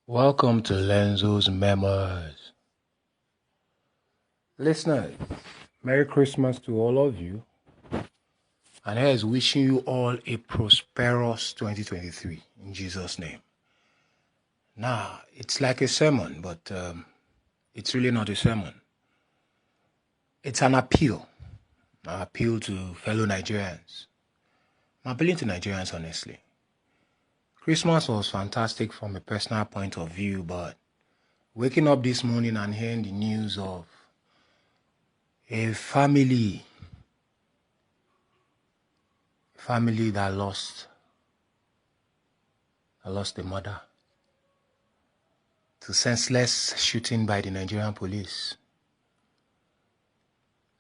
Welcome to LENZO'S Memoirs. Listeners, Merry Christmas to all of you. And here's wishing you all a prosperous 2023 in Jesus' name. Now, it's like a sermon, but it's really not a sermon. It's an appeal to fellow Nigerians. I'm appealing to Nigerians, honestly. Christmas was fantastic from a personal point of view, but waking up this morning and hearing the news of a family that lost a mother to senseless shooting by the Nigerian police.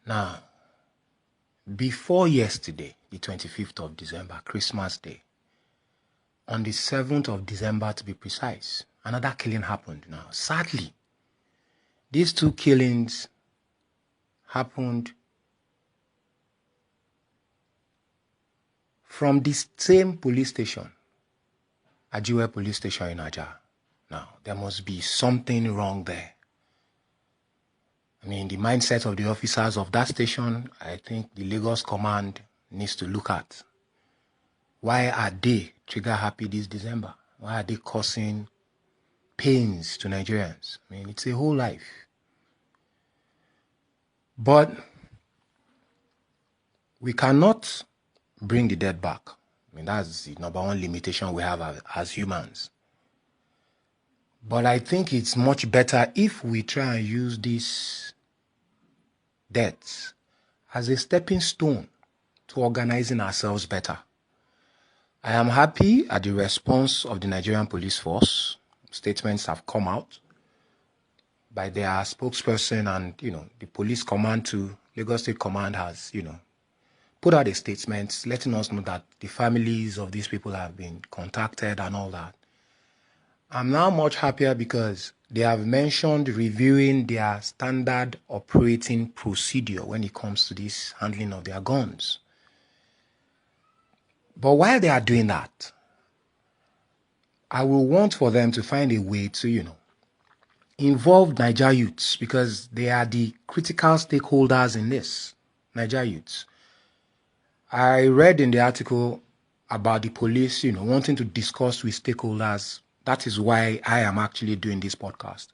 Now, before yesterday, the 25th of December, Christmas Day, on the 7th of December to be precise, another killing happened. Now, sadly, these two killings happened from the same police station, Ajiwe police station in Naija. Now, there must be something wrong there. I mean, the mindset of the officers of that station, I think the Lagos command needs to look at. Why are they trigger happy this December? Why are they causing pains to Nigerians? I mean, it's a whole life. But we cannot bring the dead back. I mean, that's the number one limitation we have as humans. But I think it's much better if we try and use these deaths as a stepping stone to organizing ourselves better. I am happy at the response of the Nigerian police force. Statements have come out by their spokesperson, and the police command to Lagos State Command has put out a statement letting us know that the families of these people have been contacted and all that. I'm now much happier because they have mentioned reviewing their standard operating procedure when it comes to this handling of their guns. But while they are doing that, I will want for them to find a way to, involve Naija youths, because they are the critical stakeholders in this, Naija youths. I read in the article about the police, wanting to discuss with stakeholders. That is why I am actually doing this podcast.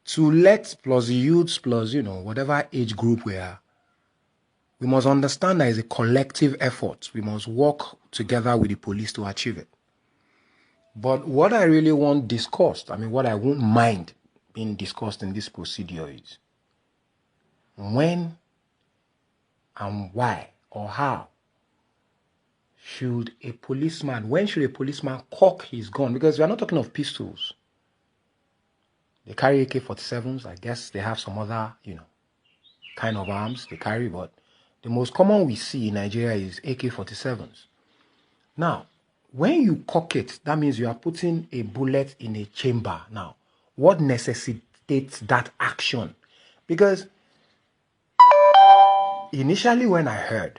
To let plus the youths plus, whatever age group we are, we must understand that it's a collective effort. We must work together with the police to achieve it. But what I really want discussed, what I won't mind being discussed in this procedure is when and why or how should a policeman cock his gun? Because we are not talking of pistols. They carry AK-47s. I guess they have some other, kind of arms they carry, but the most common we see in Nigeria is AK-47s. Now, when you cock it, that means you are putting a bullet in a chamber. Now, what necessitates that action? Because initially when I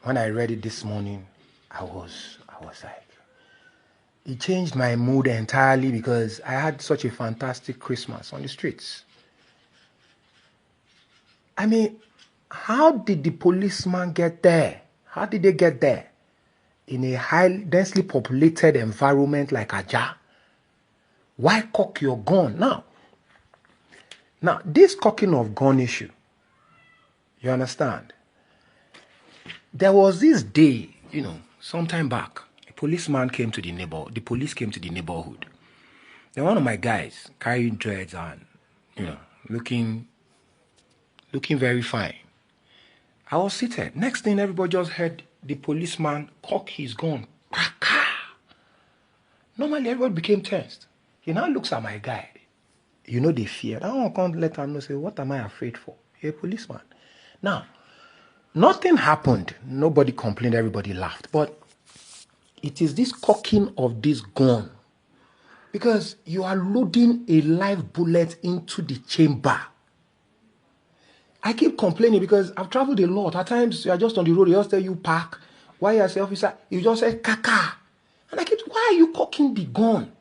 read it this morning, I was like, it changed my mood entirely because I had such a fantastic Christmas on the streets. How did the policeman get there? How did they get there? In a densely populated environment like Aja? Why cock your gun? Now, this cocking of gun issue, you understand? There was this day, some time back, the police came to the neighborhood. Then one of my guys carrying dreads and, looking very fine. I was seated. Next thing, everybody just heard the policeman cock his gun. Normally, everybody became tensed. He now looks at my guy. They feared. I can't let him know, say, what am I afraid for? You're a policeman. Now, nothing happened. Nobody complained. Everybody laughed. But it is this cocking of this gun. Because you are loading a live bullet into the chamber. I keep complaining because I've traveled a lot. At times, you are just on the road. They just tell you, park. Why you say, officer? You just say, kaka. And I keep, why are you cocking the gun?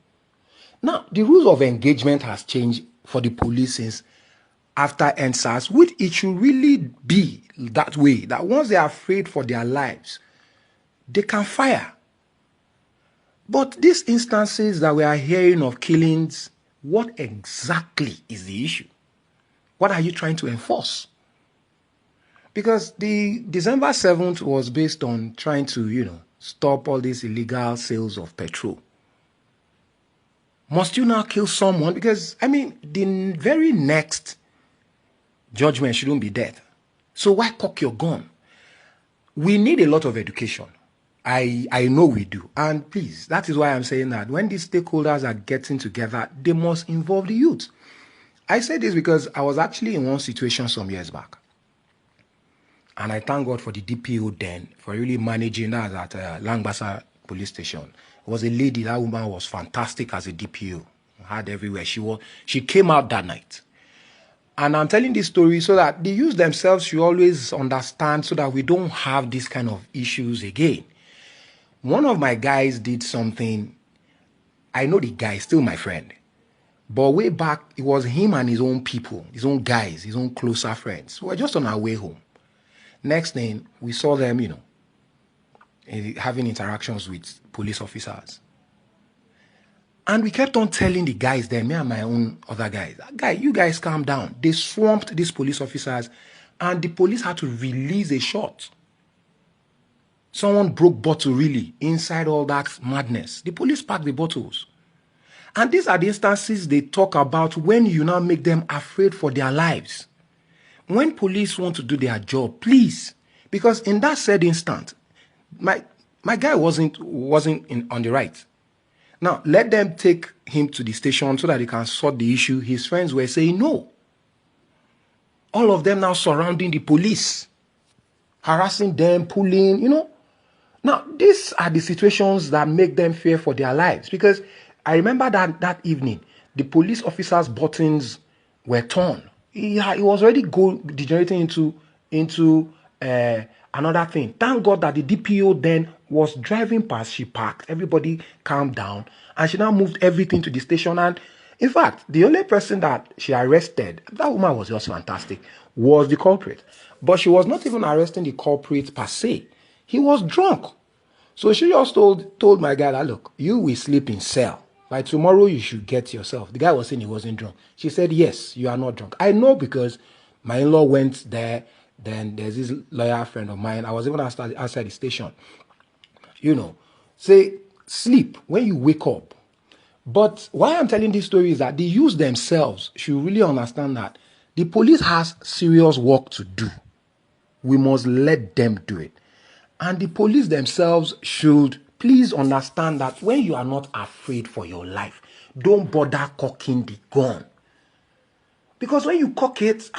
Now, the rules of engagement has changed for the police since after NSAS, which it should really be that way, that once they are afraid for their lives, they can fire. But these instances that we are hearing of killings, what exactly is the issue? What are you trying to enforce? Because the December 7th was based on trying to, stop all these illegal sales of petrol. Must you now kill someone? Because, the very next judgment shouldn't be death. So why cock your gun? We need a lot of education. I know we do. And please, that is why I'm saying that when these stakeholders are getting together, they must involve the youth. I say this because I was actually in one situation some years back. And I thank God for the DPO then for really managing that at Langbasa police station. It was a lady, that woman was fantastic as a DPO. Had everywhere. She came out that night. And I'm telling this story so that the youth themselves should always understand so that we don't have this kind of issues again. One of my guys did something. I know the guy, still my friend. But way back, it was him and his own people, his own guys, his own closer friends. We were just on our way home. Next thing, we saw them, having interactions with police officers. And we kept on telling the guys there, me and my own other guys, guy, you guys calm down. They swamped these police officers and the police had to release a shot. Someone broke bottle really inside all that madness. The police packed the bottles. And these are the instances they talk about when you now make them afraid for their lives. When police want to do their job, please, because in that said instant, my guy wasn't on the right. Now, let them take him to the station so that they can sort the issue. His friends were saying no. All of them now surrounding the police, harassing them, pulling, Now, these are the situations that make them fear for their lives. Because I remember that evening, the police officers' buttons were torn. It was already degenerating into another thing. Thank God that the DPO then was driving past. She parked. Everybody calmed down. And she now moved everything to the station. And in fact, the only person that she arrested, that woman was just fantastic, was the culprit. But she was not even arresting the culprit per se. He was drunk. So she just told my guy that, look, you will sleep in cell. By tomorrow, you should get yourself. The guy was saying he wasn't drunk. She said, yes, you are not drunk. I know because my in-law went there. Then there's this lawyer friend of mine. I was even outside the station. Say, sleep when you wake up. But why I'm telling this story is that the youth themselves should really understand that the police has serious work to do. We must let them do it. And the police themselves should please understand that when you are not afraid for your life, don't bother cocking the gun. Because when you cock it,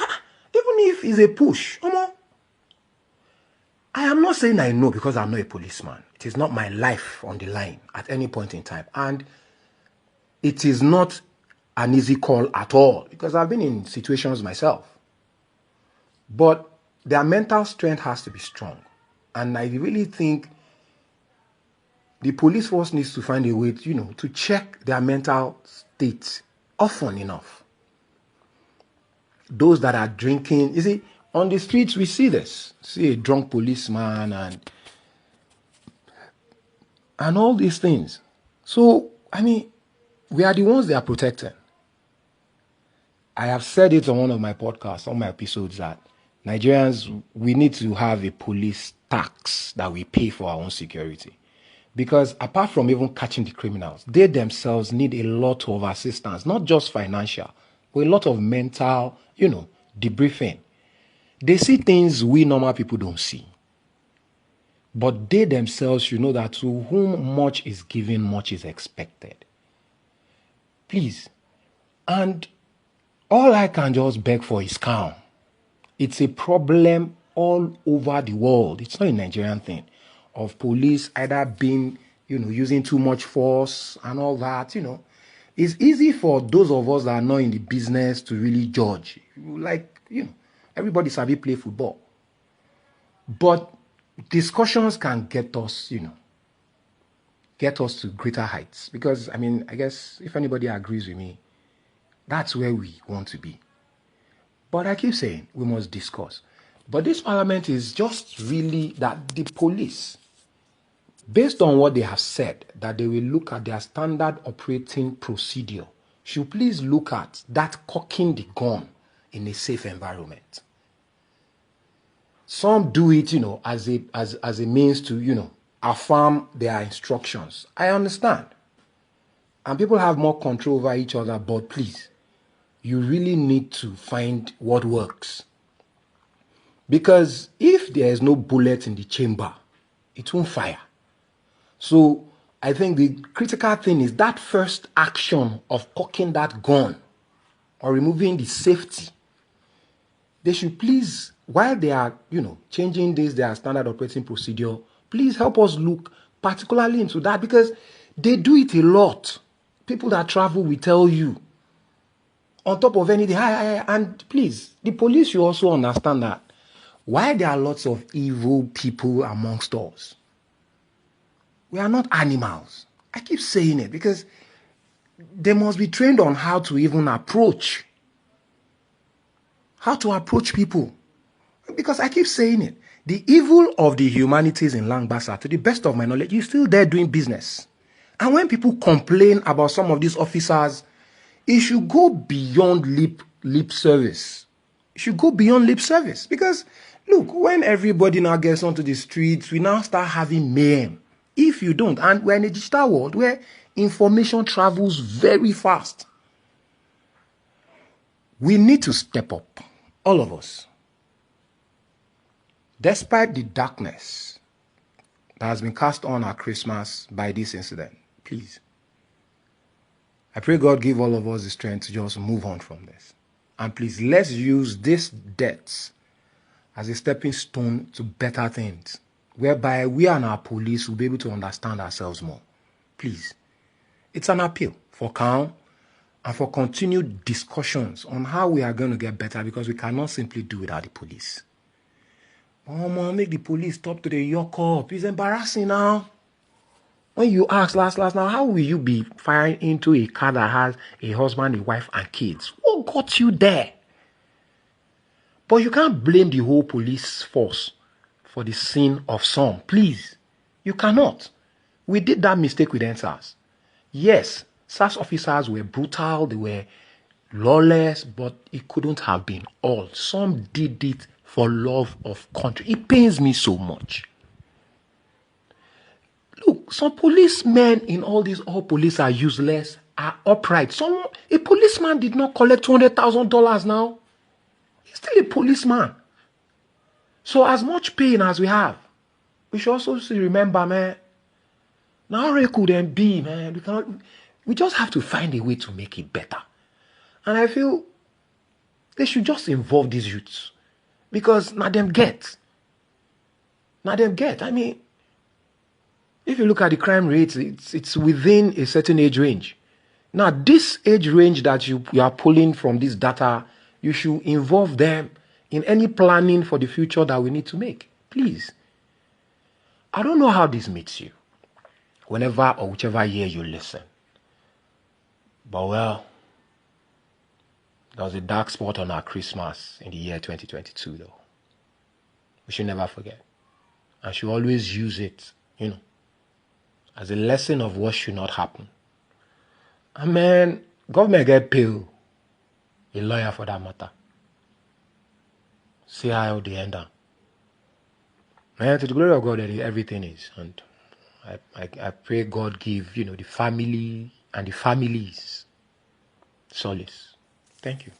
even if it's a push, I am not saying I know because I'm not a policeman. It is not my life on the line at any point in time. And it is not an easy call at all because I've been in situations myself. But their mental strength has to be strong. And I really think the police force needs to find a way, to check their mental state often enough. Those that are drinking, you see, on the streets we see this. See a drunk policeman and all these things. So, we are the ones they are protecting. I have said it on one of my podcasts, on my episodes, that Nigerians, we need to have a police tax that we pay for our own security. Because apart from even catching the criminals, they themselves need a lot of assistance, not just financial, but a lot of mental, debriefing. They see things we normal people don't see. But they themselves should know that to whom much is given, much is expected. Please. And all I can just beg for is calm. It's a problem all over the world. It's not a Nigerian thing. Of police either being, using too much force and all that, It's easy for those of us that are not in the business to really judge. Like, everybody sabi play football. But discussions can get us, get us to greater heights. Because, I mean, I guess if anybody agrees with me, that's where we want to be. But I keep saying we must discuss. But this parliament is just really that the police, based on what they have said, that they will look at their standard operating procedure, should please look at that cocking the gun in a safe environment. Some do it, as a means to, affirm their instructions. I understand. And people have more control over each other, but please, you really need to find what works. Because if there is no bullet in the chamber, it won't fire. So I think the critical thing is that first action of cocking that gun or removing the safety. They should please, while they are, changing their standard operating procedure, please help us look particularly into that, because they do it a lot. People that travel will tell you. On top of anything, and please, the police should also understand that while there are lots of evil people amongst us, we are not animals. I keep saying it because they must be trained on how to even approach. How to approach people. Because I keep saying it. The evil of the humanities in Langbasa, to the best of my knowledge, is still there doing business. And when people complain about some of these officers, it should go beyond lip service. It should go beyond lip service. Because, look, when everybody now gets onto the streets, we now start having mayhem. If you don't, and we're in a digital world where information travels very fast, we need to step up, all of us. Despite the darkness that has been cast on our Christmas by this incident, please, I pray God give all of us the strength to just move on from this. And please, let's use these deaths as a stepping stone to better things, whereby we and our police will be able to understand ourselves more. Please, it's an appeal for calm and for continued discussions on how we are going to get better, because we cannot simply do without the police. Oh, man, make the police stop to the yoke up. It's embarrassing now. When you ask last now, how will you be firing into a car that has a husband, a wife, and kids? What got you there? But you can't blame the whole police force for the sin of some. Please, you cannot. We did that mistake with NSAS. Yes, SAS officers were brutal, they were lawless, but it couldn't have been all. Some did it for love of country. It pains me so much. Look, some policemen in all police are useless, are upright. A policeman did not collect $200,000 now. He's still a policeman. So as much pain as we have, we should also remember, man, now it couldn't be, man. We just have to find a way to make it better. And I feel they should just involve these youths. Because now them get. I mean, if you look at the crime rates, it's within a certain age range. Now, this age range that you are pulling from this data, you should involve them in any planning for the future that we need to make. Please. I don't know how this meets you, whenever or whichever year you listen. But well, there was a dark spot on our Christmas in the year 2022, though. We should never forget. And should always use it, as a lesson of what should not happen. And man, government get paid. A lawyer for that matter. See how they end up. Man, to the glory of God, everything is. And I pray God give, the family and the families solace. Thank you.